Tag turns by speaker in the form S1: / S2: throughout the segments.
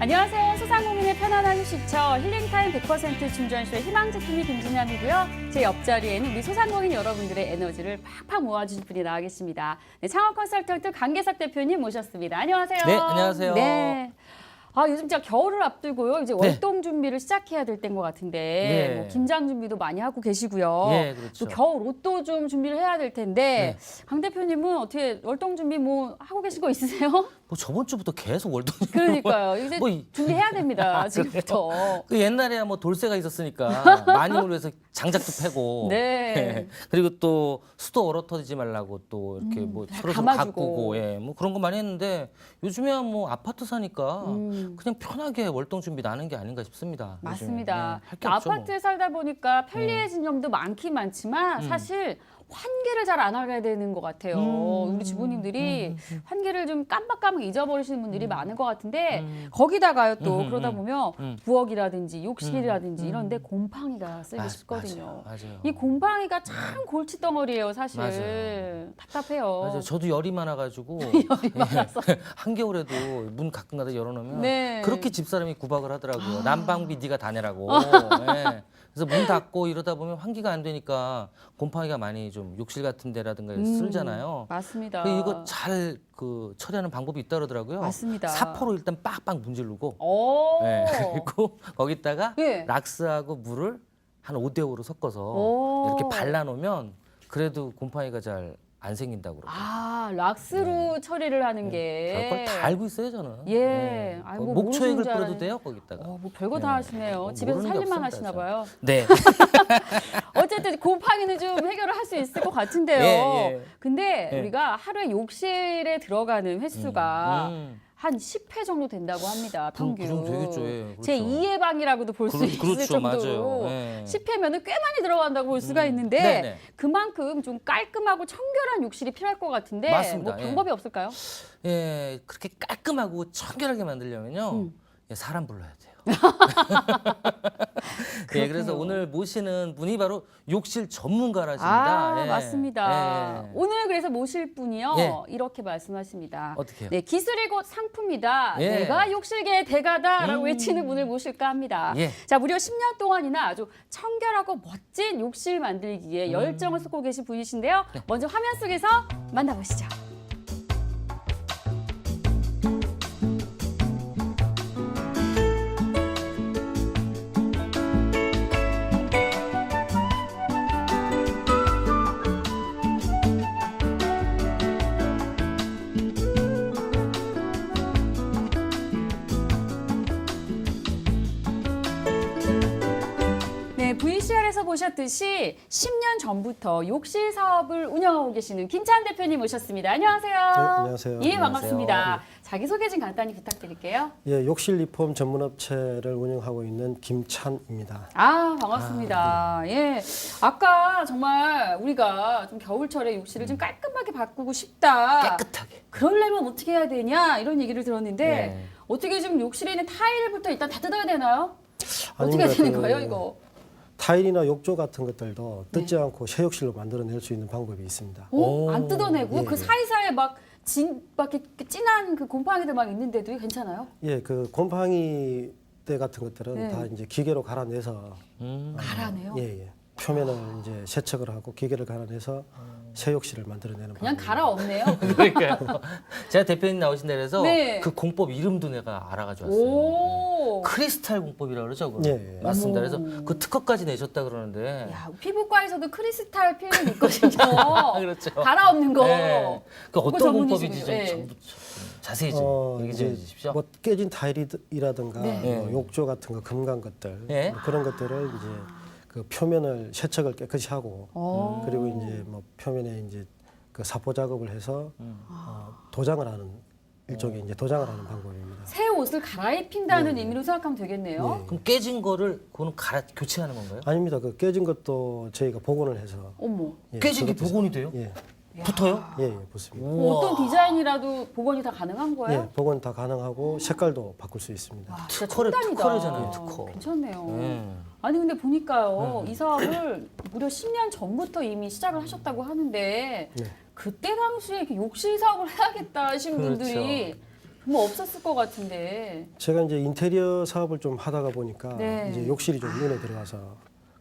S1: 안녕하세요. 소상공인의 편안한 휴식처 힐링타임 100% 충전쇼 희망지킴이 김진현이고요. 제 옆자리에는 우리 소상공인 여러분들의 에너지를 팍팍 모아주실 분이 나와 계십니다. 네, 창업 컨설턴트 강계석 대표님 모셨습니다. 안녕하세요.
S2: 네, 안녕하세요.
S1: 네. 요즘 진짜 겨울을 앞두고요. 이제 월동 준비를 시작해야 될 때인 것 같은데
S2: 네.
S1: 뭐 김장 준비도 많이 하고 계시고요.
S2: 네, 그렇죠.
S1: 또 겨울 옷도 좀 준비를 해야 될 텐데
S2: 네.
S1: 강 대표님은 어떻게 월동 준비 뭐 하고 계신 거 있으세요?
S2: 뭐 저번 주부터 계속 월동.
S1: 그러니까요. 이제
S2: 뭐
S1: 준비해야 됩니다. 지금부터.
S2: 그 옛날에야 뭐 돌쇠가 있었으니까 마님으로 해서 장작도 패고.
S1: 네.
S2: 그리고 또 수도 얼어 터지지 말라고 또 이렇게 뭐
S1: 잘
S2: 서로
S1: 감아주고.
S2: 가꾸고, 예, 뭐 그런 거 많이 했는데 요즘에야 뭐 아파트 사니까 그냥 편하게 월동 준비 나는 게 아닌가 싶습니다.
S1: 맞습니다.
S2: 할 게 없죠.
S1: 아파트에 살다 보니까 편리해진 점도 많긴 많지만 사실 환기를 잘 안 하게 되는 것 같아요. 우리 주부님들이 환기를 좀 깜빡깜빡 잊어버리시는 분들이 많은 것 같은데 거기다가요 또 그러다 보면 부엌이라든지 욕실이라든지 이런 데 곰팡이가 쓸기 쉽거든요.
S2: 맞아요.
S1: 이 곰팡이가 참 골칫덩어리예요, 사실.
S2: 맞아요.
S1: 답답해요.
S2: 맞아요. 저도 열이 많아가지고
S1: 열이 많아서.
S2: 한겨울에도 문 가끔가다 열어놓으면
S1: 네.
S2: 그렇게 집사람이 구박을 하더라고요. 난방비 네가 다 내라고. 예. 그래서 문 닫고 이러다 보면 환기가 안 되니까 곰팡이가 많이 좀 욕실 같은 데라든가 쓸잖아요.
S1: 맞습니다.
S2: 근데 이거 잘 처리하는 방법이 있다 그러더라고요.
S1: 맞습니다.
S2: 사포로 일단 빡빡 문지르고,
S1: 오.
S2: 예. 그리고 거기다가
S1: 예.
S2: 락스하고 물을 한 5대5로 섞어서
S1: 오.
S2: 이렇게 발라놓으면 그래도 곰팡이가 잘 안 생긴다고 그러더라고요.
S1: 락스로 처리를 하는 게.
S2: 별걸 다 알고 있어요, 저는.
S1: 예.
S2: 네.
S1: 아이, 뭐
S2: 목초액을
S1: 모르시는 줄
S2: 뿌려도
S1: 알았네.
S2: 돼요, 거기다가.
S1: 뭐 별거 다 하시네요. 집에서
S2: 모르는 게
S1: 살림만
S2: 없습니다,
S1: 하시나 봐요.
S2: 네.
S1: 어쨌든 곰팡이는 좀 해결을 할 수 있을 것 같은데요.
S2: 예, 예.
S1: 근데
S2: 예.
S1: 우리가 하루에 욕실에 들어가는 횟수가
S2: 음.
S1: 한 10회 정도 된다고 합니다. 평균.
S2: 그럼 되겠죠. 예, 그렇죠.
S1: 제 2의 방이라고도 볼 수 있을
S2: 그렇죠,
S1: 정도로
S2: 맞아요. 예.
S1: 10회면은 꽤 많이 들어간다고 볼 수가 있는데
S2: 네네.
S1: 그만큼 좀 깔끔하고 청결한 욕실이 필요할 것 같은데
S2: 맞습니다.
S1: 뭐
S2: 예.
S1: 방법이 없을까요?
S2: 예, 그렇게 깔끔하고 청결하게 만들려면요. 예, 사람 불러야 돼요. 예, 그래서 오늘 모시는 분이 바로 욕실 전문가라십니다. 예.
S1: 맞습니다.
S2: 예.
S1: 오늘 그래서 모실 분이요.
S2: 예.
S1: 이렇게 말씀하십니다.
S2: 어떻게요?
S1: 네, 기술이 곧 상품이다.
S2: 예.
S1: 내가 욕실계의 대가다라고 외치는 분을 모실까 합니다.
S2: 예.
S1: 자, 무려 10년 동안이나 아주 청결하고 멋진 욕실 만들기에 열정을 쏟고 계신 분이신데요.
S2: 네.
S1: 먼저 화면 속에서 만나보시죠. 네, VCR에서 보셨듯이 10년 전부터 욕실 사업을 운영하고 계시는 김찬 대표님 모셨습니다. 안녕하세요.
S3: 네, 안녕하세요.
S1: 예,
S2: 안녕하세요.
S1: 반갑습니다. 자기소개 좀 간단히 부탁드릴게요.
S3: 예, 욕실 리폼 전문업체를 운영하고 있는 김찬입니다.
S1: 반갑습니다. 예. 아까 정말 우리가 좀 겨울철에 욕실을 좀 깔끔하게 바꾸고 싶다.
S2: 깨끗하게.
S1: 그러려면 어떻게 해야 되냐 이런 얘기를 들었는데
S2: 네.
S1: 어떻게 좀 욕실에 있는 타일부터 일단 다 뜯어야 되나요? 어떻게
S3: 아닙니다.
S1: 해야 되는 거예요, 이거?
S3: 타일이나 욕조 같은 것들도 뜯지 않고 새 욕실로 만들어낼 수 있는 방법이 있습니다.
S1: 오, 안 뜯어내고
S3: 예,
S1: 그
S3: 예.
S1: 사이사이에 막 이렇게 진한 그 곰팡이들 막 있는데도 괜찮아요?
S3: 예, 그 곰팡이 때 같은 것들은
S1: 네.
S3: 다 이제 기계로 갈아내서
S1: 갈아내요?
S3: 예, 예. 표면을 이제 세척을 하고 기계를 갈아내서 새 욕실을 만들어내는
S1: 그냥
S3: 방법입니다.
S1: 갈아 없네요.
S2: 그러니까요. 제가 대표님 나오신 데서
S1: 네.
S2: 그 공법 이름도 내가 알아가지고 왔어요.
S1: 오.
S2: 크리스탈 공법이라고 그러죠? 그거?
S3: 예, 예.
S2: 맞습니다.
S1: 어머.
S2: 그래서 그 특허까지 내셨다 그러는데.
S1: 야, 피부과에서도 크리스탈 필름 있거든요.
S2: 그렇죠.
S1: 갈아 없는 거.
S2: 예. 그
S1: 그거
S2: 어떤 공법인지
S1: 전문이시군요.
S2: 좀
S1: 예.
S2: 좀 자세히 좀 얘기 좀 해주십시오.
S3: 뭐 깨진 타일이라든가
S1: 네.
S3: 뭐 욕조 같은 거 금간 것들
S2: 예.
S3: 뭐 그런 것들을 이제 그 표면을 세척을 깨끗이 하고 그리고 이제 뭐 표면에 이제 그 사포 작업을 해서 도장을 하는 일종의 이제 도장을 하는 방법입니다.
S1: 새 옷을 갈아입힌다는 의미로 생각하면 되겠네요.
S2: 그럼 깨진 거를 그거는 교체하는 건가요?
S3: 아닙니다. 그 깨진 것도 저희가 복원을 해서
S1: 어머.
S3: 예,
S2: 깨진 게
S3: 그것도
S2: 복원이 돼요?
S3: 예,
S2: 붙어요?
S3: 예, 예, 붙습니다.
S1: 뭐 어떤 디자인이라도 복원이 다 가능한 거예요?
S3: 예, 복원 다 가능하고 색깔도 바꿀 수 있습니다.
S1: 와, 진짜
S2: 특허를-
S1: 첨단이다.
S2: 특허래잖아요, 특허.
S1: 괜찮네요. 아니 근데 보니까요 이 사업을 무려 10년 전부터 이미 시작을 하셨다고 하는데
S3: 네.
S1: 그때 당시에 이렇게 욕실 사업을 해야겠다 하신
S2: 그렇죠.
S1: 분들이 정말 없었을 것 같은데.
S3: 제가 이제 인테리어 사업을 좀 하다가 보니까
S1: 네.
S3: 이제 욕실이 좀 눈에 들어가서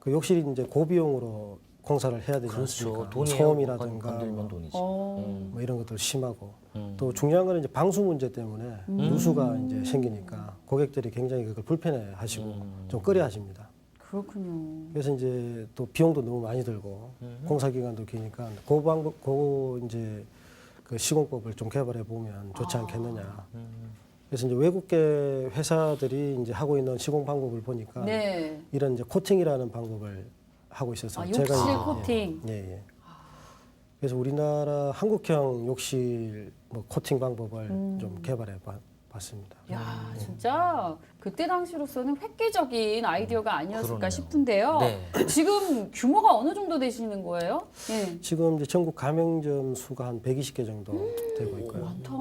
S3: 그 욕실이 이제 고비용으로 공사를 해야 되지
S2: 그렇죠.
S3: 않습니까?
S2: 돈이에요.
S3: 소음이라든가
S2: 건들면 돈이지.
S3: 뭐 이런 것들 심하고 또 중요한 거는 이제 방수 문제 때문에 누수가 이제 생기니까 고객들이 굉장히 그걸 불편해하시고 좀 꺼려하십니다.
S1: 그렇군요.
S3: 그래서 이제 또 비용도 너무 많이 들고 공사 기간도 기니까 그 방법, 이제 그 시공법을 좀 개발해 보면 좋지 않겠느냐. 그래서 이제 외국계 회사들이 이제 하고 있는 시공 방법을 보니까
S1: 네.
S3: 이런 이제 코팅이라는 방법을 하고 있어서
S1: 아, 욕실
S3: 이제
S1: 코팅.
S3: 예. 그래서 우리나라 한국형 욕실 뭐 코팅 방법을 좀 개발해 봤습니다.
S1: 야, 진짜 그때 당시로서는 획기적인 아이디어가 아니었을까
S2: 그러네요.
S1: 싶은데요.
S2: 네.
S1: 지금 규모가 어느 정도 되시는 거예요? 예.
S3: 지금 이제 전국 가맹점 수가 한 120개 정도 되고 있고요.
S1: 많다.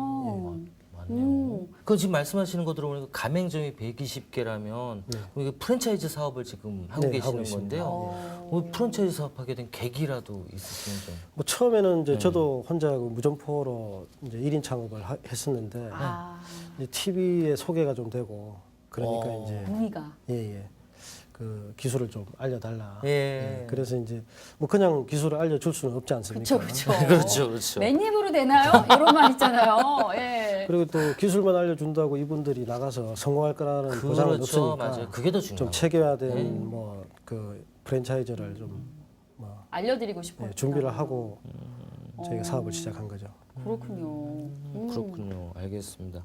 S2: 맞네요. 그 지금 말씀하시는 거 들어보니까 가맹점이 120개라면 이게 프랜차이즈 사업을 지금 하고
S3: 네, 하고
S2: 계시는
S3: 있습니다.
S2: 건데요. 뭐 프랜차이즈 사업하게 된 계기라도 있으시면 좀.
S3: 뭐 처음에는 이제 저도 혼자 그 무점포로 이제 1인 창업을 했었는데
S1: 아,
S3: 이제 TV에 소개가 좀 되고 그러니까 이제
S1: 의미가.
S3: 그 기술을 좀 알려달라.
S2: 예.
S3: 그래서 이제 뭐 그냥 기술을 알려줄 수는 없지 않습니까?
S1: 그렇죠.
S2: 그렇죠, 그렇죠.
S1: 맨입으로 되나요? 이런 말 있잖아요. 예.
S3: 그리고 또 기술만 알려준다고 이분들이 나가서 성공할 거라는 보장은
S2: 그렇죠,
S3: 없으니까
S2: 맞아요. 그게 더 중요해요.
S3: 좀 체계화된 뭐 그 프랜차이즈를 좀 뭐
S1: 알려드리고 싶어요.
S3: 준비를 하고 저희가 사업을 시작한 거죠.
S1: 그렇군요.
S2: 그렇군요. 알겠습니다.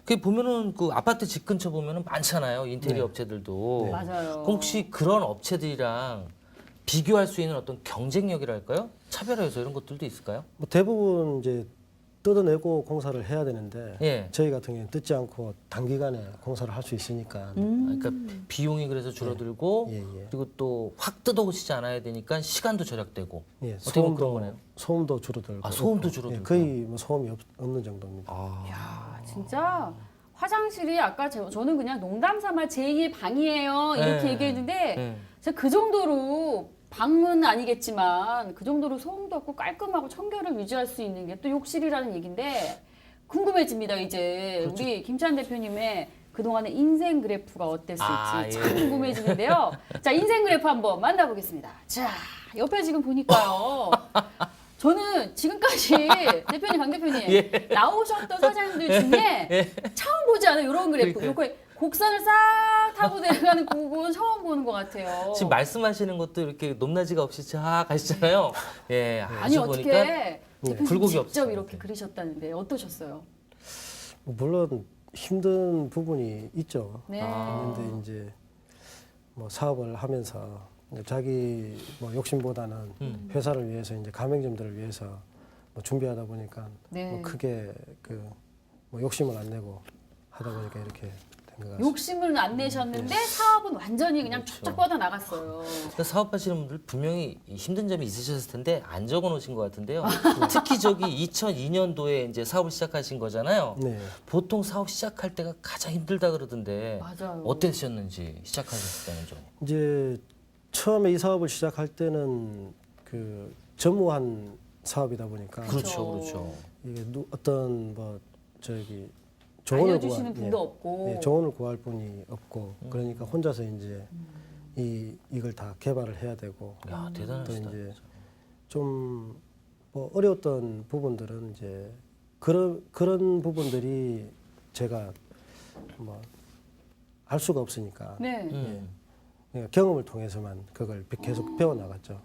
S2: 그 보면은 그 아파트 집 근처 보면은 많잖아요. 인테리어 업체들도.
S3: 네.
S1: 맞아요.
S2: 그럼 혹시 그런 업체들이랑 비교할 수 있는 어떤 경쟁력이랄까요? 차별화 요소 이런 것들도 있을까요?
S3: 뭐 대부분 이제 뜯어내고 공사를 해야 되는데
S2: 예.
S3: 저희 같은 경우는 뜯지 않고 단기간에 공사를 할 수 있으니까
S2: 그러니까 비용이 그래서 줄어들고
S3: 예, 예.
S2: 그리고 또 확 뜯어오시지 않아야 되니까 시간도 절약되고
S3: 예,
S2: 어떻게 보면 그런 거네요.
S3: 소음도 줄어들고
S2: 아, 소음도
S3: 없고,
S2: 줄어들고.
S3: 거의 뭐 소음이 없는 정도입니다.
S1: 야, 진짜 화장실이 아까 저는 그냥 농담 삼아 제2의 방이에요 이렇게
S2: 네.
S1: 얘기했는데
S2: 네.
S1: 진짜 그 정도로 방은 아니겠지만 그 정도로 소음도 없고 깔끔하고 청결을 유지할 수 있는 게 또 욕실이라는 얘기인데 궁금해집니다 이제
S2: 그렇죠.
S1: 우리 김찬 대표님의 그동안의 인생 그래프가 어땠을지
S2: 아,
S1: 참
S2: 예.
S1: 궁금해지는데요. 자 인생 그래프 한번 만나보겠습니다. 자 옆에 지금 보니까요. 저는 지금까지 대표님, 강 대표님
S2: 예.
S1: 나오셨던 사장님들 중에 처음 보지 않아요 이런 그래프.
S2: 그러니까요.
S1: 이렇게 곡선을 싹 타고 내려가는 그건 처음 보는 것 같아요.
S2: 지금 말씀하시는 것도 이렇게 높낮이가 없이 쫙 가시잖아요. 예,
S1: 아니
S2: 아주
S1: 어떻게
S2: 보니까
S1: 대표님
S2: 굴곡이
S1: 직접
S2: 없어요.
S1: 이렇게 그리셨다는데 어떠셨어요?
S3: 뭐 물론 힘든 부분이 있죠.
S1: 네.
S3: 있는데 이제 뭐 사업을 하면서 자기 뭐 욕심보다는 회사를 위해서 이제 가맹점들을 위해서 뭐 준비하다 보니까
S1: 네.
S3: 뭐 크게 그 뭐 욕심을 안 내고 하다 보니까 이렇게 된 것 같습니다.
S1: 욕심을 안 내셨는데 사업은 완전히 그냥
S2: 그렇죠.
S1: 쫙쫙 뻗어 나갔어요.
S2: 그러니까 사업하시는 분들 분명히 이 힘든 점이 있으셨을 텐데 안 적어 놓으신 것 같은데요. 특히 저기 2002년도에 이제 사업을 시작하신 거잖아요.
S3: 네.
S2: 보통 사업 시작할 때가 가장 힘들다 그러던데
S1: 맞아요.
S2: 어땠었는지 시작하셨을 때는 좀.
S3: 이제 처음에 이 사업을 시작할 때는 그 전무한 사업이다 보니까
S2: 그렇죠, 그렇죠.
S3: 이게 어떤 뭐 저기 조언을
S1: 알려주시는 분도 없고.
S3: 예, 조언을 구할 분이 없고 그러니까 혼자서 이제 이걸 다 개발을 해야 되고
S2: 야
S3: 또
S2: 대단하시다.
S3: 이제 좀 뭐 어려웠던 부분들은 이제 그런 부분들이 제가 뭐 알 수가 없으니까
S1: 네.
S3: 그러니까 경험을 통해서만 그걸 계속 배워 나갔죠.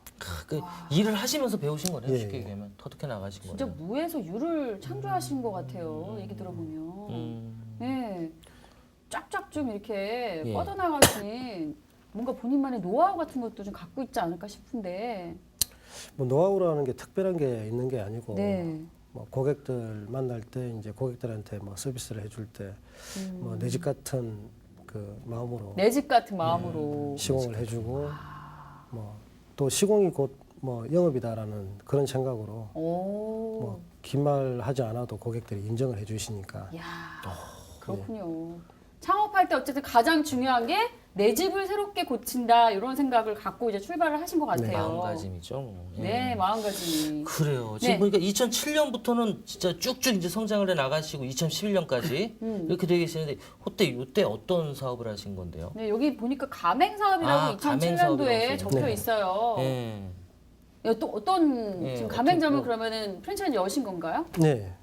S2: 그 일을 하시면서 배우신 거네요.
S3: 예,
S2: 쉽게
S3: 예.
S2: 얘기하면 터득해 나가신
S1: 진짜
S2: 거네요.
S1: 무에서 유를 창조하신 것 같아요. 얘기 들어보면. 네. 쫙쫙 좀 이렇게
S2: 예.
S1: 뻗어나가신 뭔가 본인만의 노하우 같은 것도 좀 갖고 있지 않을까 싶은데.
S3: 뭐 노하우라는 게 특별한 게 있는 게 아니고
S1: 네.
S3: 뭐 고객들 만날 때 이제 고객들한테 뭐 서비스를 해줄 때 뭐 내 집 같은 그 마음으로
S1: 내 집 같은 마음으로.
S3: 시공을 해주고 뭐 또 시공이 곧 뭐 영업이다라는 그런 생각으로
S1: 오.
S3: 뭐 긴 말 하지 않아도 고객들이 인정을 해주시니까
S1: 야 그렇군요. 창업할 때 어쨌든 가장 중요한 게 내 집을 새롭게 고친다 이런 생각을 갖고 이제 출발을 하신 것 같아요.
S2: 마음가짐이죠. 뭐. 예.
S1: 네, 마음가짐이.
S2: 그래요. 지금
S1: 네.
S2: 보니까 2007년부터는 진짜 쭉쭉 이제 성장을 해 나가시고 2011년까지 이렇게 되어 계시는데 이때 어떤 사업을 하신 건데요?
S1: 네, 여기 보니까 가맹 사업이라고
S2: 가맹
S1: 2007년도에
S2: 사업이라고
S1: 적혀
S3: 네.
S1: 있어요.
S2: 예.
S1: 또 어떤
S2: 예,
S1: 지금 가맹점을
S2: 어떻게-
S1: 그러면은 프랜차이즈 여신 건가요?
S3: 네.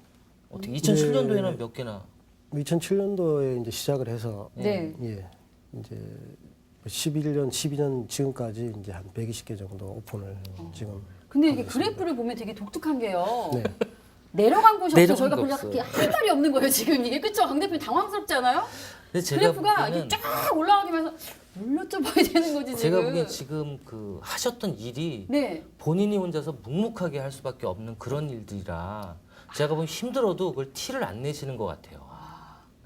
S2: 어떻게 2007년도에는 몇 개나?
S3: 2007년도에 이제 시작을 해서
S1: 네.
S3: 예. 이제 11년, 12년 지금까지 이제 한 120개 정도 오픈을 지금.
S1: 근데 이게 그래프를 보면 되게 독특한 게요.
S3: 네.
S1: 내려간 곳이 없어요.
S2: 내려간
S1: 저희가
S2: 게
S1: 보니까
S2: 없어요.
S1: 할 말이 없는 거예요, 지금 이게. 그쵸? 강 대표님 당황스럽지 않아요?
S2: 근데 제가
S1: 그래프가
S2: 보기에는
S1: 이게 쫙 올라가면서 뭘 여쭤봐야 되는 거지, 지금.
S2: 제가 보기엔 지금 그 하셨던 일이
S1: 네.
S2: 본인이 혼자서 묵묵하게 할 수밖에 없는 그런 일들이라 제가 보면 힘들어도 그걸 티를 안 내시는 것 같아요.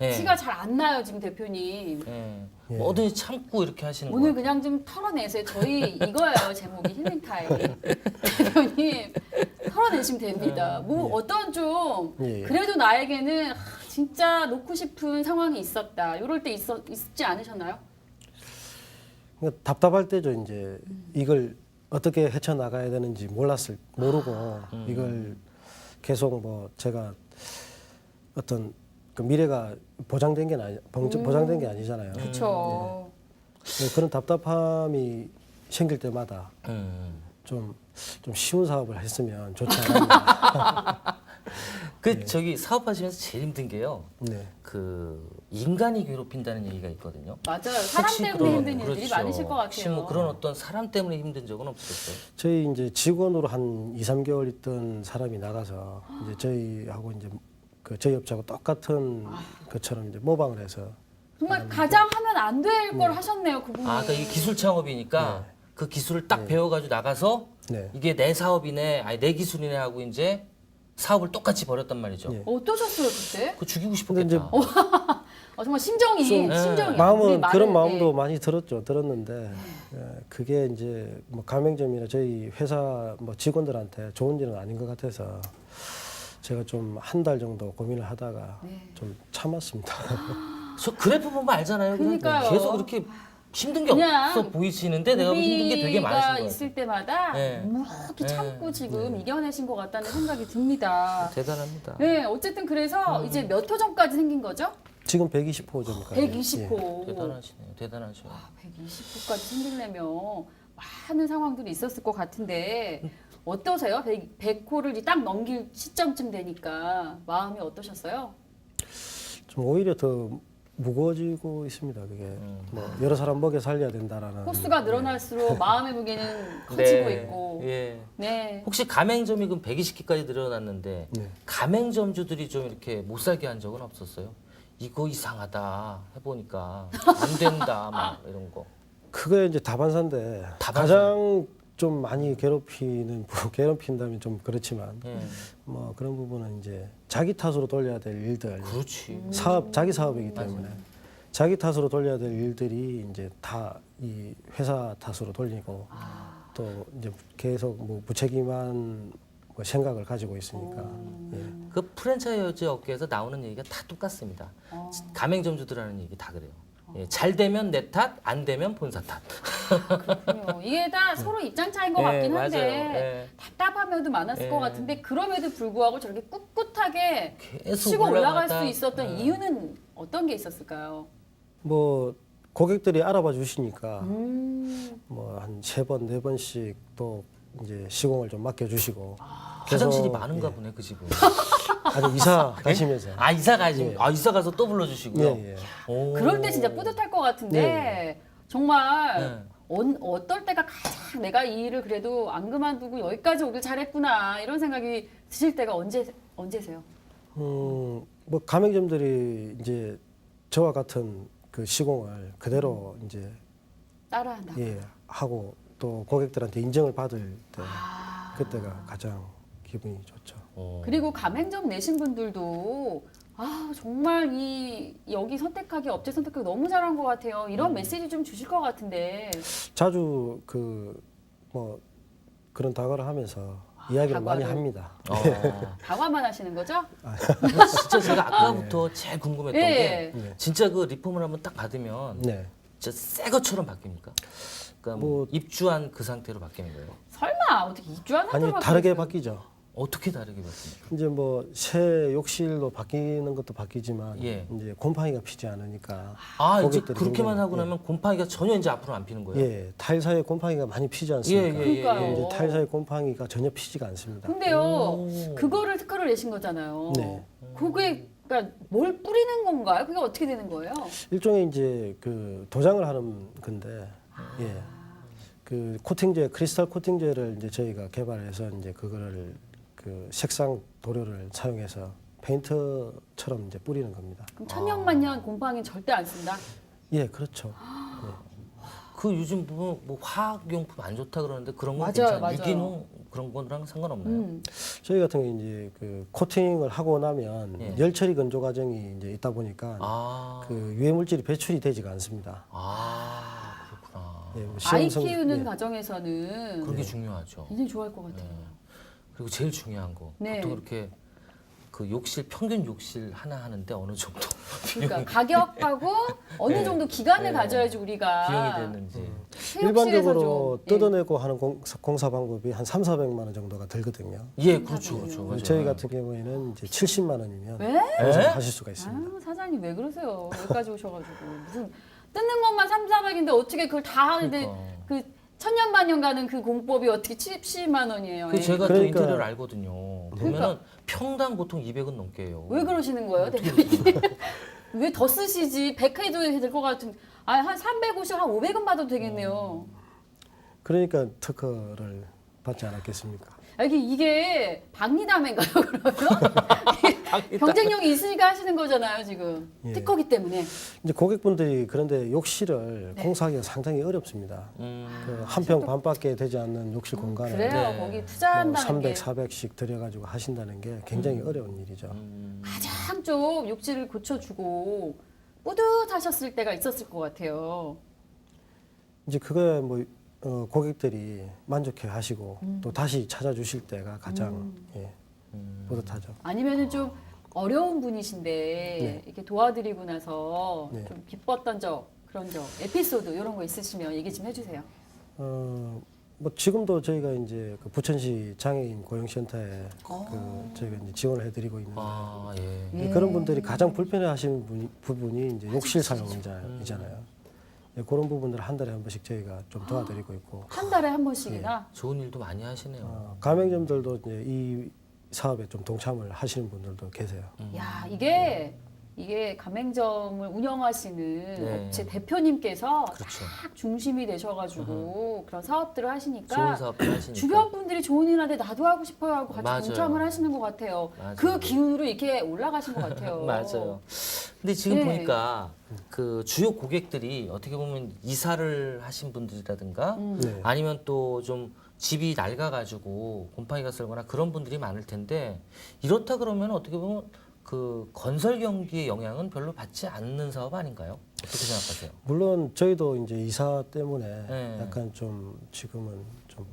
S2: 예.
S1: 티가 잘 안 나요, 지금 대표님.
S2: 예.
S3: 예.
S2: 뭐든지 참고 이렇게 하시는 거
S1: 오늘
S2: 같아요.
S1: 그냥 좀 털어내세요. 저희 이거예요, 제목이 힐링타임. 대표님 털어내시면 됩니다. 뭐 어떤 좀
S3: 예.
S1: 그래도 나에게는 진짜 놓고 싶은 상황이 있었다. 이럴 때 있지 않으셨나요?
S3: 그러니까 답답할 때죠. 이제 이걸 어떻게 헤쳐나가야 되는지 모르고 이걸 계속 뭐 제가 어떤 그 미래가 보장된 게 보장된 게 아니잖아요.
S1: 그렇죠.
S3: 네, 그런 답답함이 생길 때마다 좀 쉬운 사업을 했으면 좋지 않나.
S2: 저기 사업하시면서 제일 힘든 게요.
S3: 네.
S2: 그 인간이 괴롭힌다는 얘기가 있거든요.
S1: 맞아요. 사람
S2: 혹시
S1: 때문에
S2: 그런-
S1: 힘든 일들이
S2: 그렇죠.
S1: 많으실 것 같아요.
S2: 혹시 뭐 그런 어떤 사람 때문에 힘든 적은 없으셨어요?
S3: 저희 이제 직원으로 한 2, 3개월 있던 사람이 나가서 이제 저희하고 이제 그 저희 업체하고 똑같은 것처럼 이제 모방을 해서
S1: 정말 가장 하면 안 될 걸 하셨네요, 그분이.
S2: 그러니까 이게 기술 창업이니까 그 기술을 딱 배워가지고 나가서
S3: 네.
S2: 이게 내 사업이네, 아니 내 기술이네 하고 이제 사업을 똑같이 벌였단 말이죠.
S3: 네.
S1: 어떠셨어요, 그때?
S2: 그 죽이고
S3: 근데 이제
S2: 싶었겠다.
S1: 정말 심정이
S2: 좀,
S1: 심정이 우리
S3: 마음은
S1: 말을-
S3: 그런 마음도
S1: 네.
S3: 많이 들었는데 그게 이제 뭐 가맹점이나 저희 회사 뭐 직원들한테 좋은 일은 아닌 것 같아서 제가 좀 한 달 정도 고민을 하다가 좀 참았습니다.
S2: 저 그래프 보면 알잖아요. 그냥
S1: 그러니까요.
S2: 계속 그렇게 힘든 게
S1: 그냥
S2: 없어 보이시는데 내가 보면 힘든 게 되게 많으신
S1: 우리가
S2: 거예요.
S1: 있을 때마다
S2: 네.
S1: 묵묵히 참고
S2: 네.
S1: 지금 이겨내신 것 같다는 생각이 듭니다.
S2: 대단합니다.
S1: 네, 어쨌든 그래서 이제 몇 호점까지 생긴 거죠?
S3: 지금 120호점까지.
S1: 120호.
S2: 대단하시네요. 대단하셔.
S1: 120호까지 생기려면 많은 상황들이 있었을 것 같은데 어떠세요? 100호를 딱 넘길 시점쯤 되니까 마음이 어떠셨어요?
S3: 좀 오히려 더 무거워지고 있습니다. 그게 뭐 여러 사람 먹여 살려야 된다라는.
S1: 호수가 늘어날수록 마음의 무게는 커지고 있고.
S2: 예.
S1: 네.
S2: 혹시 가맹점이 그럼 120개까지 늘어났는데
S3: 네.
S2: 가맹점주들이 좀 이렇게 못 살게 한 적은 없었어요? 이거 이상하다 해보니까 안 된다 막 이런 거.
S3: 그게 이제 다반사인데
S2: 다반사.
S3: 가장 좀 많이 괴롭힌다면 좀 그렇지만
S2: 예.
S3: 뭐 그런 부분은 이제 자기 탓으로 돌려야 될 일들,
S2: 그렇지.
S3: 자기 사업이기 때문에 자기 탓으로 돌려야 될 일들이 이제 다 이 회사 탓으로 돌리고 또 이제 계속 뭐 무책임한 뭐 생각을 가지고 있으니까 예.
S2: 그 프랜차이즈 업계에서 나오는 얘기가 다 똑같습니다. 가맹점주들 하는 얘기 다 그래요. 예, 잘 되면 내 탓, 안 되면 본사 탓.
S1: 그렇군요. 이게 다 서로 입장 차이인 것
S2: 예,
S1: 같긴
S2: 맞아요.
S1: 한데
S2: 예.
S1: 답답한 면도 많았을
S2: 예.
S1: 것 같은데 그럼에도 불구하고 저렇게 꿋꿋하게
S2: 계속
S1: 치고 올라갈
S2: 올라가다.
S1: 수 있었던 이유는 어떤 게 있었을까요?
S3: 뭐 고객들이 알아봐 주시니까
S1: 음.
S3: 뭐 한 3번, 4번씩 또 이제 시공을 좀 맡겨주시고
S2: 화장실이
S3: 계속,
S2: 많은가
S3: 예.
S2: 보네 그 집은.
S3: 아니 이사 가시면서
S2: 아 이사 가시.
S3: 예.
S2: 아 이사 가서 또 불러주시고요.
S3: 예, 예.
S2: 오.
S1: 그럴 때 진짜 뿌듯할 것 같은데
S3: 네.
S1: 정말 어떨 때가 가장 내가 이 일을 그래도 안 그만두고 여기까지 오길 잘했구나 이런 생각이 드실 때가 언제세요?
S3: 뭐 가맹점들이 이제 저와 같은 그 시공을 그대로 이제
S1: 따라한다.
S3: 예 하고 또 고객들한테 인정을 받을 때
S1: 아.
S3: 그때가 가장 기분이 좋죠.
S1: 그리고 가맹점 내신 분들도 정말 여기 선택하기 업체 선택하기 너무 잘한 것 같아요. 이런 메시지 좀 주실 것 같은데.
S3: 자주 그 뭐 그런 다가를 하면서 이야기를 많이
S1: 다과를.
S3: 합니다.
S1: 다과만 하시는 거죠?
S2: 진짜 제가 아까부터 제일 궁금했던
S1: 네.
S2: 게 진짜 그 리폼을 한번 딱 받으면
S3: 네.
S2: 진짜 새 것처럼 바뀝니까? 그러니까 뭐 입주한 그 상태로 바뀌는 거예요?
S1: 설마 어떻게 입주하는
S3: 아니
S1: 사람이
S3: 다르게
S1: 바뀌었어요?
S3: 바뀌죠.
S2: 어떻게 다르게 바뀝니까?
S3: 이제 뭐 새 욕실로 바뀌는 것도 바뀌지만
S2: 예.
S3: 이제 곰팡이가 피지 않으니까
S2: 아 이제
S3: 고객들이
S2: 그렇게만
S3: 굉장히,
S2: 하고 나면 곰팡이가 전혀 이제 앞으로 안 피는 거예요?
S3: 예, 타일 사이에 곰팡이가 많이 피지 않습니까?
S1: 그러니까요.
S3: 이제 타일 사이에 곰팡이가 전혀 피지가 않습니다.
S1: 근데요, 그거를 특허를 내신 거잖아요.
S3: 네.
S1: 그게 그러니까 뭘 뿌리는 건가요? 그게 어떻게 되는 거예요?
S3: 일종의 이제 그 도장을 하는 건데, 예, 그 코팅제, 크리스탈 코팅제를 이제 저희가 개발해서 이제 그거를 그 색상 도료를 사용해서 페인트처럼 이제 뿌리는 겁니다.
S1: 그럼 천년만년 곰팡이 절대 안 쓴다.
S3: 예, 그렇죠.
S2: 그 요즘 뭐 화학용품 안 좋다 그러는데 그런 건
S1: 맞아요,
S2: 괜찮아요?
S1: 맞아요.
S2: 유기농 그런 거랑 상관없나요?
S3: 저희 같은 경우 이제 그 코팅을 하고 나면
S2: 예.
S3: 열 처리 건조 과정이 이제 있다 보니까
S2: 아,
S3: 그 유해 물질이 배출이 되지가 않습니다.
S2: 그렇구나.
S3: 예, 뭐
S1: 아이
S3: 시험성-
S1: 키우는
S3: 예.
S1: 가정에서는
S2: 그게 중요하죠.
S1: 굉장히 좋아할 것 같아요.
S2: 그리고 제일 중요한 거
S1: 네.
S2: 보통 이렇게 그 욕실 평균 욕실 하나 하는데 어느 정도
S1: 그러니까 가격하고 어느 정도 기간을
S2: 네.
S1: 가져야지 우리가
S2: 비용이 됐는지.
S1: 새 욕실에서
S3: 일반적으로
S1: 좀, 예.
S3: 뜯어내고 하는 공사 방법이 한 3,400만 원 정도가 들거든요.
S2: 예, 그렇죠, 그렇죠. 맞아요.
S3: 저희 같은 경우에는 이제 70만 원이면
S1: 왜?
S3: 하실 수가 있습니다.
S1: 아유, 사장님 왜 그러세요? 여기까지 오셔가지고 무슨 뜯는 것만 3,400인데 어떻게 그걸 다 하는데
S2: 그러니까.
S1: 그 천년만년 가는 그 공법이 어떻게 70만 원이에요?
S2: 그 제가 또
S3: 그러니까-
S2: 인테리어를 알거든요. 보면은 평당 보통 200은 넘게 해요.
S1: 왜 그러시는 거예요, 대표님? 왜 더 쓰시지? 100회도 될 것 같은. 한 350, 한 500은 받아도 되겠네요.
S3: 그러니까 특허를 받지 않았겠습니까?
S1: 이게 박리담인가요, 그러면? 경쟁력이 있으니까 하시는 거잖아요, 지금.
S3: 예.
S1: 특허기 때문에.
S3: 이제 고객분들이 그런데 욕실을
S1: 네.
S3: 공사하기가 상당히 어렵습니다. 그 한 평 반밖에 되지 않는 욕실 공간을
S1: 그래요,
S2: 네.
S1: 거기
S3: 뭐
S1: 투자한다는
S3: 300,
S1: 게
S3: 400씩 들여가지고 하신다는 게 굉장히 어려운 일이죠.
S1: 가장 좀 욕실을 고쳐주고 뿌듯하셨을 때가 있었을 것 같아요.
S3: 이제 그거에 뭐 고객들이 만족해 하시고 또 다시 찾아주실 때가 가장 예, 뿌듯하죠.
S1: 아니면은 좀 어려운 분이신데
S3: 네.
S1: 이렇게 도와드리고 나서
S3: 네.
S1: 좀 기뻤던 적, 그런 적, 에피소드 이런 거 있으시면 얘기 좀 해주세요.
S3: 뭐 지금도 저희가 이제 그 부천시 장애인 고용센터에 그 저희가 이제 지원을 해드리고 있는데
S2: 아, 예.
S3: 이제 그런 분들이 가장 불편해하시는 부분이 이제 욕실 사용자이잖아요. 예, 그런 부분들을 한 달에 한 번씩 저희가 좀 도와드리고 있고
S1: 한 달에 한 번씩이나.
S2: 좋은 일도 많이 하시네요.
S3: 가맹점들도 이제 이 사업에 좀 동참을 하시는 분들도 계세요.
S1: 야, 이게 가맹점을 운영하시는
S2: 네.
S1: 업체 대표님께서
S2: 그렇죠.
S1: 딱 중심이 되셔가지고 그런 사업들을 하시니까
S2: 좋은 사업들 하시니까.
S1: 주변 분들이 좋은 일 하는데 나도 하고 싶어요 하고 같이
S2: 맞아요.
S1: 동참을 하시는 것 같아요.
S2: 맞아요.
S1: 그 기운으로 이렇게 올라가신 것 같아요.
S2: 맞아요. 근데 지금
S1: 네.
S2: 보니까 그 주요 고객들이 어떻게 보면 이사를 하신 분들이라든가
S3: 네.
S2: 아니면 또 좀 집이 낡아가지고 곰팡이가 쓸거나 그런 분들이 많을 텐데 이렇다 그러면 어떻게 보면 그 건설 경기의 영향은 별로 받지 않는 사업 아닌가요? 어떻게 생각하세요?
S3: 물론 저희도 이제 이사 때문에
S2: 네.
S3: 약간 좀 지금은 좀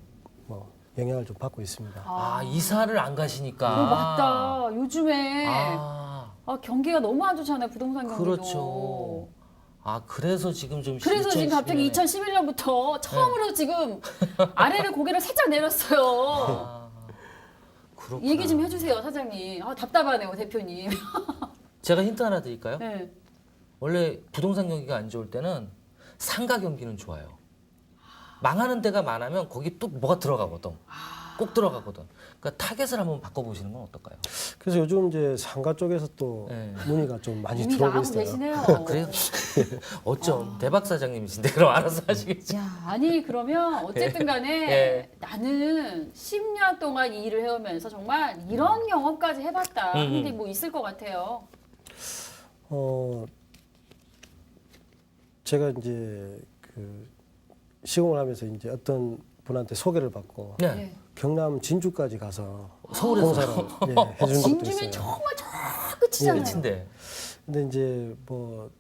S3: 뭐 영향을 좀 받고 있습니다.
S2: 아, 이사를 안 가시니까.
S1: 맞다. 요즘에
S2: 아,
S1: 경기가 너무 안 좋잖아요. 부동산 경기도.
S2: 그렇죠. 아, 그래서 지금 좀
S1: 그래서 지금 갑자기 2011년부터 처음으로 지금 아래를 고개를 살짝 내렸어요.
S2: 아, 그렇구나.
S1: 얘기 좀 해주세요, 사장님. 답답하네요, 대표님.
S2: 제가 힌트 하나 드릴까요?
S1: 네.
S2: 원래 부동산 경기가 안 좋을 때는 상가 경기는 좋아요. 망하는 데가 많으면 거기 또 뭐가 들어가거든. 꼭 들어가거든. 그러니까 타겟을 한번 바꿔보시는 건 어떨까요?
S3: 그래서 요즘 이제 상가 쪽에서 또
S2: 네.
S3: 문의가 좀 많이
S1: 이미
S3: 들어오고
S1: 나가고
S3: 있어요.
S1: 계시네요.
S2: 그래요? 어쩜 대박 사장님이신데 그럼 알아서 하시겠지.
S1: 야, 아니 그러면 어쨌든 간에
S2: 예.
S1: 나는 10년 동안 이 일을 해오면서 정말 이런 경험까지 해봤다. 근데 뭐 있을 것 같아요.
S3: 제가 이제 그 시공을 하면서 이제 어떤 분한테 소개를 받고
S2: 네.
S1: 네.
S3: 경남 진주까지 가서
S2: 서울에서.
S3: 공사를 해준 적도
S1: 진주면
S3: 있어요.
S1: 정말 저 끝이잖아요.
S2: 끝인데.
S3: 근데 이제 뭐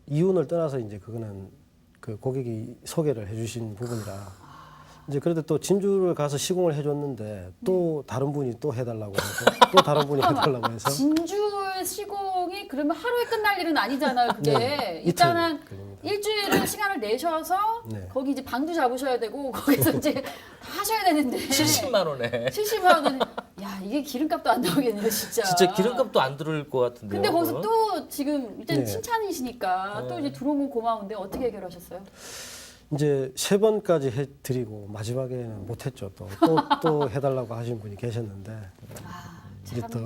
S3: 이윤을 떠나서 이제 그거는 그 고객이 소개를 해주신 부분이라 이제 그래도 또 진주를 가서 시공을 해줬는데 또 다른 분이 또 해달라고 해서 또 다른 분이 해달라고 해서
S1: 진주의 시공이 그러면 하루에 끝날 일은 아니잖아요. 그게
S3: 네,
S1: 일단은
S3: 이틀 걸립니다.
S1: 일주일을 시간을 내셔서
S3: 네.
S1: 거기 이제 방도 잡으셔야 되고 거기서 이제 다 하셔야 되는데
S2: 70만 원에
S1: 70만 원. 야, 이게 기름값도 안 나오겠네요, 진짜.
S2: 진짜 기름값도 안 들을 것 같은데요.
S1: 근데 거기서
S2: 그건?
S1: 또 지금 일단
S3: 네.
S1: 칭찬이시니까 또 이제 들어온 건 고마운데 어떻게 해결하셨어요?
S3: 이제 3번까지 해드리고 마지막에는 못했죠. 또 해달라고 하신 분이 계셨는데 이제
S1: 참.
S3: 또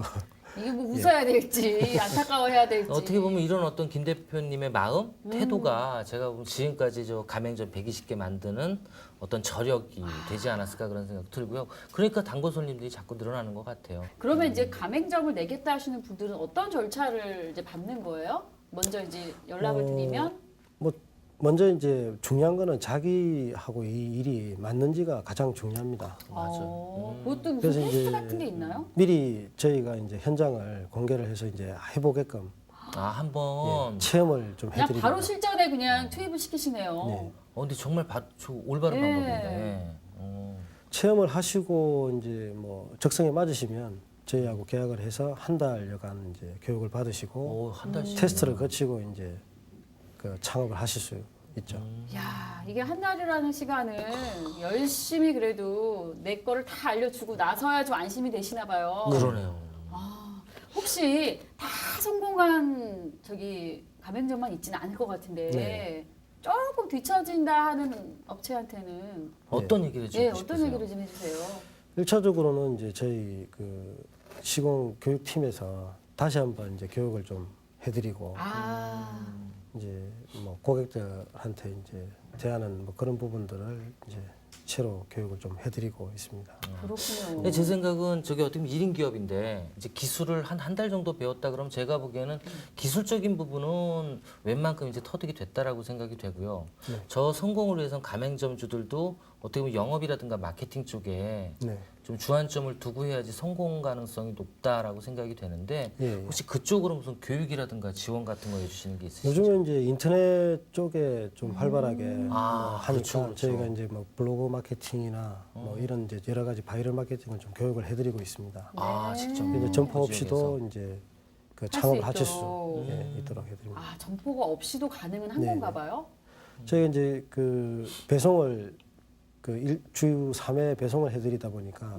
S1: 이게 뭐 웃어야 될지 안타까워해야 될지.
S2: 어떻게 보면 이런 어떤 김 대표님의 마음, 태도가 제가 보면 지금까지 저 가맹점 120개 만드는 어떤 저력이 되지 않았을까 그런 생각 들고요. 그러니까 단골 손님들이 자꾸 늘어나는 것 같아요.
S1: 그러면 이제 가맹점을 내겠다 하시는 분들은 어떤 절차를 이제 밟는 거예요? 먼저 이제 연락을 드리면
S3: 뭐 먼저 이제 중요한 거는 자기하고 이 일이 맞는지가 가장 중요합니다.
S2: 맞아.
S1: 그것도 무슨
S3: 그래서
S1: 테스트
S3: 이제
S1: 같은 게 있나요?
S3: 미리 저희가 이제 현장을 공개를 해서 이제 해보게끔
S2: 아, 한번.
S3: 체험을 좀
S1: 그냥
S3: 해드리고
S1: 바로 실전에 그냥 투입을 시키시네요.
S3: 네.
S2: 근데 정말 올바른
S1: 네.
S2: 방법인데.
S3: 체험을 하시고 이제 뭐 적성에 맞으시면 저희하고 계약을 해서 한 달여간 이제 교육을 받으시고
S2: 오, 한 달씩.
S3: 테스트를 거치고 이제 그 창업을 하실 수 있죠.
S1: 야, 이게 한 달이라는 시간을 열심히 그래도 내 거를 다 알려주고 나서야 좀 안심이 되시나 봐요.
S2: 그러네요.
S1: 혹시 다 성공한 저기 가맹점만 있지는 않을 것 같은데
S3: 네.
S1: 조금 뒤처진다 하는 업체한테는
S2: 어떤 얘기를
S1: 예,
S2: 해주고
S1: 어떤
S2: 싶으세요?
S1: 얘기를 좀 해주세요.
S3: 1차적으로는 이제 저희 그 시공 교육팀에서 다시 한번 이제 교육을 좀 해드리고 이제 뭐 고객들한테 이제 대하는 뭐 그런 부분들을 이제 새로 교육을 좀 해드리고 있습니다.
S1: 그렇군요.
S2: 근데 제 생각은 저게 어떻게 보면 1인 기업인데 이제 기술을 한 달 정도 배웠다 그러면 제가 보기에는 기술적인 부분은 웬만큼 이제 터득이 됐다라고 생각이 되고요.
S3: 네.
S2: 저 성공을 위해선 가맹점주들도 어떻게 보면 영업이라든가 마케팅 쪽에
S3: 네.
S2: 좀 주안점을 두고 해야지 성공 가능성이 높다라고 생각이 되는데
S3: 예, 예.
S2: 혹시 그쪽으로 무슨 교육이라든가 지원 같은 거 해주시는 게 있으시죠?
S3: 요즘은 이제 인터넷 쪽에 좀 활발하게 뭐
S2: 아,
S3: 하니까
S2: 그렇죠, 그렇죠.
S3: 저희가 이제 뭐 블로그 마케팅이나 뭐 이런 이제 여러 가지 바이럴 마케팅을 좀 교육을 해드리고 있습니다.
S2: 아, 직접.
S3: 이제 점포
S2: 그
S3: 없이도
S2: 지역에서.
S3: 이제 그
S1: 수
S3: 창업을 하실
S1: 있도록.
S3: 수 있도록 해드립니다.
S1: 아, 점포가 없이도 가능은 한
S3: 네,
S1: 건가 봐요?
S3: 저희가 이제 그 배송을 주 3회 배송을 해드리다 보니까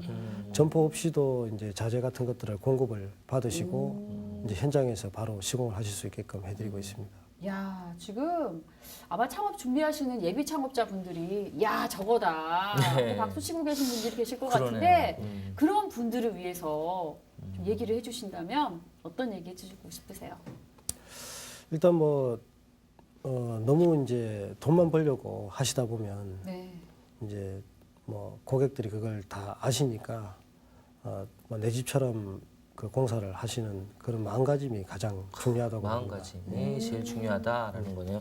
S3: 점포 없이도 이제 자재 같은 것들을 공급을 받으시고 이제 현장에서 바로 시공을 하실 수 있게끔 해드리고 있습니다.
S1: 야, 지금 아마 창업 준비하시는 예비 창업자 분들이 야, 저거다.
S2: 네.
S1: 이렇게 박수 치고 계신 분들이 계실 것
S2: 그러네요.
S1: 같은데
S2: 음.
S1: 그런 분들을 위해서 좀 얘기를 해주신다면 어떤 얘기 해주시고 싶으세요?
S3: 일단 뭐 너무 이제 돈만 벌려고 하시다 보면
S1: 네.
S3: 이제 뭐 고객들이 그걸 다 아시니까 뭐 내 집처럼 그 공사를 하시는 그런 마음가짐이 가장 중요하다고 봅니다.
S2: 마음가짐이 제일 중요하다라는 거네요.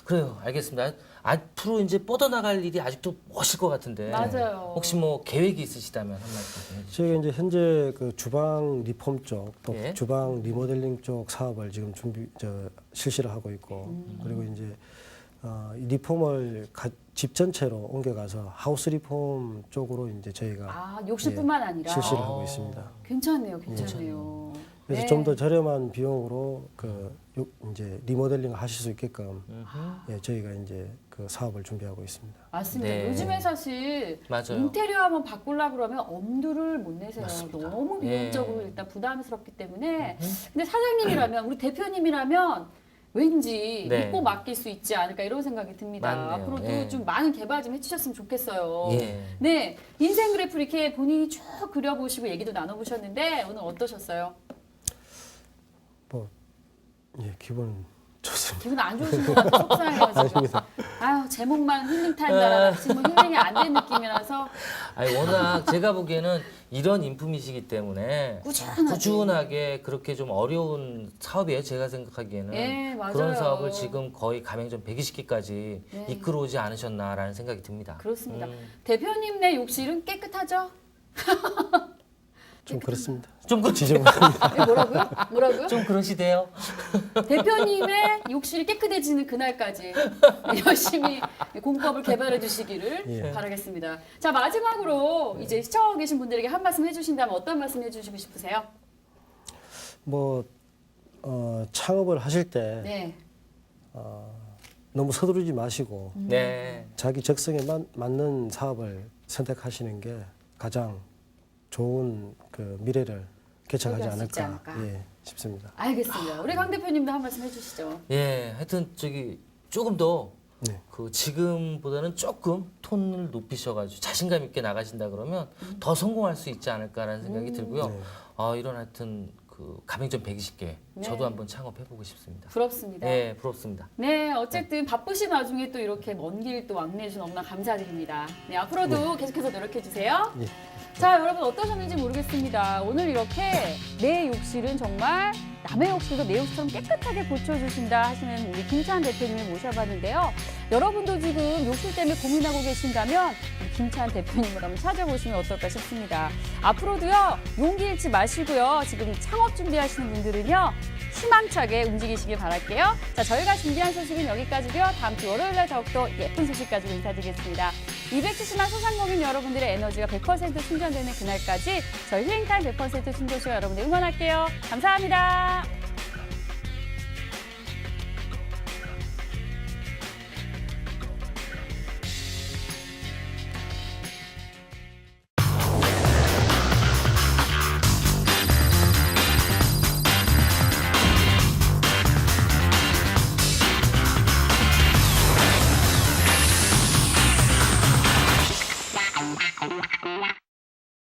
S2: 그래요, 알겠습니다. 앞으로 이제 뻗어나갈 일이 아직도 멋일 것 같은데.
S1: 맞아요.
S2: 혹시 뭐 계획이 있으시다면 한 말씀 좀 해주세요.
S3: 저희가 이제 현재 그 주방 리폼 쪽 또
S2: 예.
S3: 주방 리모델링 쪽 사업을 지금 실시를 하고 있고 그리고 이제 이 리폼을 집 전체로 옮겨가서 하우스 리폼 쪽으로 이제 저희가
S1: 아, 욕실뿐만 아니라
S3: 실시를
S2: 아.
S3: 하고 있습니다.
S1: 괜찮네요, 괜찮네요.
S3: 그래서
S1: 네.
S3: 좀 더 저렴한 비용으로 이제 리모델링을 하실 수 있게끔 예, 저희가 이제 그 사업을 준비하고 있습니다.
S1: 맞습니다.
S2: 네.
S1: 요즘에 사실
S2: 맞아요.
S1: 인테리어 한번 바꾸려고 그러면 엄두를 못 내세요.
S2: 맞습니다.
S1: 너무 비용적으로
S2: 예.
S1: 일단 부담스럽기 때문에. 근데 사장님이라면, 우리 대표님이라면 왠지
S2: 네.
S1: 믿고 맡길 수 있지 않을까 이런 생각이 듭니다.
S2: 맞네요.
S1: 앞으로도
S2: 예.
S1: 좀 많은 개발 좀 해주셨으면 좋겠어요.
S2: 예.
S1: 네, 인생 그래프 이렇게 본인이 쭉 그려보시고 얘기도 나눠보셨는데 오늘 어떠셨어요?
S3: 뭐 예, 기분 좋습니다.
S1: 기분 안 좋으신 것 같아요. 속상해요 지금.
S3: 아닙니다.
S1: 아유, 제목만 힐링 타임 나라 지금 힐링이 안 된 느낌이라서
S2: 아니 워낙 제가 보기에는 이런 인품이시기 때문에 꾸준하게 그렇게 좀 어려운 사업이에요. 제가 생각하기에는
S1: 예, 맞아요.
S2: 그런 사업을 지금 거의 가맹점 120개까지
S1: 네.
S2: 이끌어오지 않으셨나라는 생각이 듭니다.
S1: 그렇습니다. 대표님 내 욕실은 깨끗하죠?
S3: 좀 그렇습니다.
S2: 좀
S3: 지저분합니다.
S1: 네, 뭐라고요? 뭐라고요?
S2: 좀 그러시대요.
S1: 대표님의 욕실이 깨끗해지는 그날까지 열심히 공법을 개발해 주시기를
S3: 예.
S1: 바라겠습니다. 자, 마지막으로 이제 시청하고 계신 분들에게 한 말씀 해주신다면 어떤 말씀 해주시고 싶으세요?
S3: 뭐 창업을 하실 때
S1: 네.
S3: 너무 서두르지 마시고
S2: 네.
S3: 자기 적성에 맞는 사업을 선택하시는 게 가장 좋은 그 미래를 개척하지
S1: 설계할 수 있지
S3: 않을까
S1: 않을까.
S3: 예, 싶습니다.
S1: 알겠습니다. 우리 강 대표님도 한 말씀 해주시죠.
S2: 예, 하여튼 저기 조금 더
S3: 네.
S2: 그 지금보다는 조금 톤을 높이셔가지고 자신감 있게 나가신다 그러면 더 성공할 수 있지 않을까라는 생각이 들고요.
S3: 네.
S2: 이런 하여튼 그 가맹점 120개
S1: 네.
S2: 저도 한번 창업해보고 싶습니다.
S1: 부럽습니다.
S2: 예, 부럽습니다.
S1: 네, 어쨌든 바쁘신 와중에 또 이렇게 먼 길 또 왕래해 주셔서 너무나 감사드립니다. 네, 앞으로도 계속해서 노력해 주세요.
S3: 예.
S1: 자, 여러분 어떠셨는지 모르겠습니다. 오늘 이렇게 내 욕실은 정말 남의 욕실도 내 욕실처럼 깨끗하게 고쳐주신다 하시는 우리 김찬 대표님을 모셔봤는데요. 여러분도 지금 욕실 때문에 고민하고 계신다면 우리 김찬 대표님을 한번 찾아보시면 어떨까 싶습니다. 앞으로도요, 용기 잃지 마시고요. 지금 창업 준비하시는 분들은요, 희망차게 움직이시길 바랄게요. 자, 저희가 준비한 소식은 여기까지고요. 다음 주 월요일에 더욱더 예쁜 소식 가지고 인사드리겠습니다. 270만 소상공인 여러분들의 에너지가 100% 충전되는 그날까지 저희 힐링타임 100% 충전쇼 여러분들 응원할게요. 감사합니다.